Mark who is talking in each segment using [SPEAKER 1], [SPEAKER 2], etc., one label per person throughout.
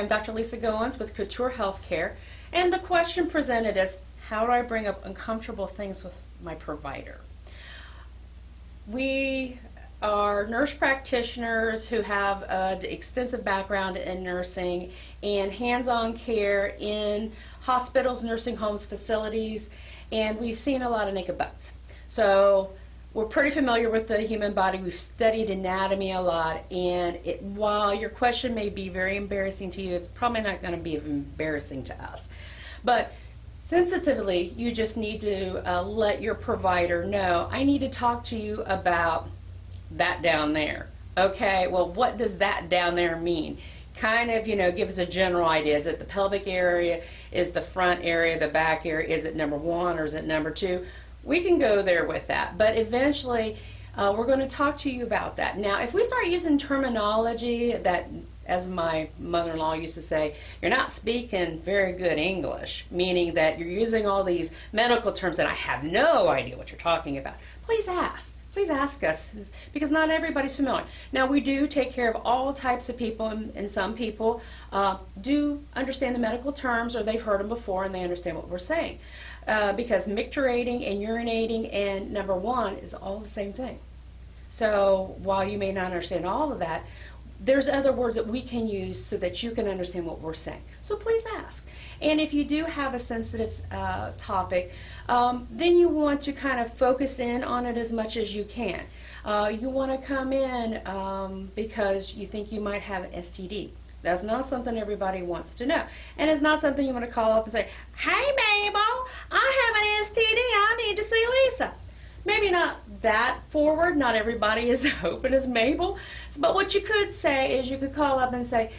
[SPEAKER 1] I'm Dr. Lisa Goins with Couture Healthcare, and the question presented is, how do I bring up uncomfortable things with my provider? We are nurse practitioners who have an extensive background in nursing and hands-on care in hospitals, nursing homes, facilities, and we've seen a lot of naked butts. So we're pretty familiar with the human body. We've studied anatomy a lot, and while your question may be very embarrassing to you, it's probably not going to be embarrassing to us. But sensitively, you just need to let your provider know, I need to talk to you about that down there. Okay, well, what does that down there mean? Kind of, give us a general idea. Is it the pelvic area? Is the front area, the back area? Is it number 1 or is it number 2? We can go there with that, but eventually we're going to talk to you about that. Now, if we start using terminology that, as my mother-in-law used to say, you're not speaking very good English, meaning that you're using all these medical terms that I have no idea what you're talking about, please ask. Please ask us, because not everybody's familiar. Now, we do take care of all types of people, and some people do understand the medical terms, or they've heard them before and they understand what we're saying. Because micturating and urinating and number 1 is all the same thing. So while you may not understand all of that, there's other words that we can use so that you can understand what we're saying. So please ask. And if you do have a sensitive topic, then you want to kind of focus in on it as much as you can. You want to come in because you think you might have an STD. That's not something everybody wants to know. And it's not something you want to call up and say, hey Mabel, I have an STD, I need to see Lisa. Maybe not that forward, not everybody is open as Mabel, but what you could say is you could call up and say,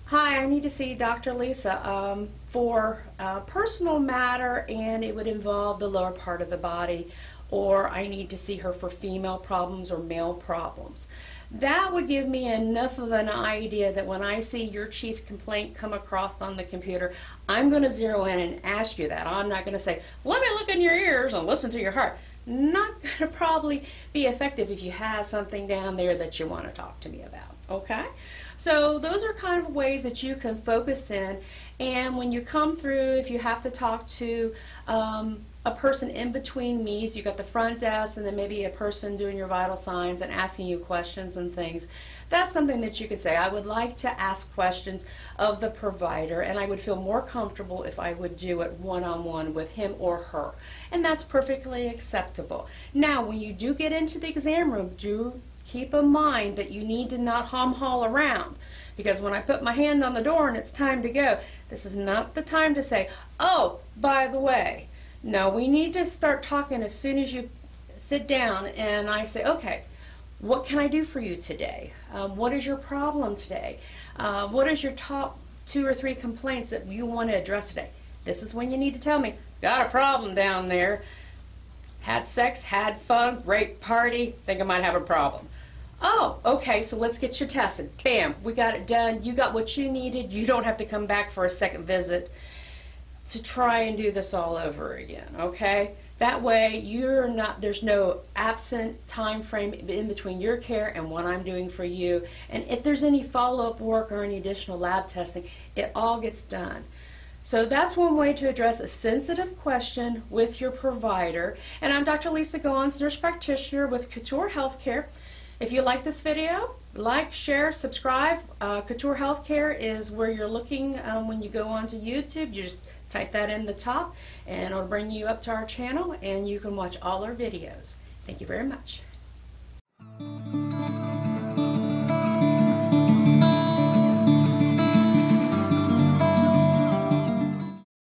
[SPEAKER 1] hi, I need to see Dr. Lisa for a personal matter, and it would involve the lower part of the body, or I need to see her for female problems or male problems. That would give me enough of an idea that when I see your chief complaint come across on the computer, I'm going to zero in and ask you that. I'm not going to say, let me look in your ears and listen to your heart. Not going to probably be effective if you have something down there that you want to talk to me about. Okay? So those are kind of ways that you can focus in, and when you come through, if you have to talk to a person in between me, so you got the front desk and then maybe a person doing your vital signs and asking you questions and things, that's something that you could say, I would like to ask questions of the provider, and I would feel more comfortable if I would do it one-on-one with him or her. And that's perfectly acceptable. Now, when you do get into the exam room, do keep in mind that you need to not haul around, because when I put my hand on the door and it's time to go, this is not the time to say, oh, by the way. No, we need to start talking as soon as you sit down and I say, okay, what can I do for you today? What is your problem today? What is your top 2 or 3 complaints that you want to address today? This is when you need to tell me, got a problem down there. Had sex, had fun, great party, think I might have a problem. Oh, okay, so let's get you tested. Bam, we got it done. You got what you needed. You don't have to come back for a second visit to try and do this all over again, okay? That way there's no absent time frame in between your care and what I'm doing for you. And if there's any follow-up work or any additional lab testing, it all gets done. So that's one way to address a sensitive question with your provider. And I'm Dr. Lisa Goins, nurse practitioner with Couture Healthcare. If you like this video, like, share, subscribe. Couture Healthcare is where you're looking when you go onto YouTube. You just type that in the top and it'll bring you up to our channel and you can watch all our videos. Thank you very much.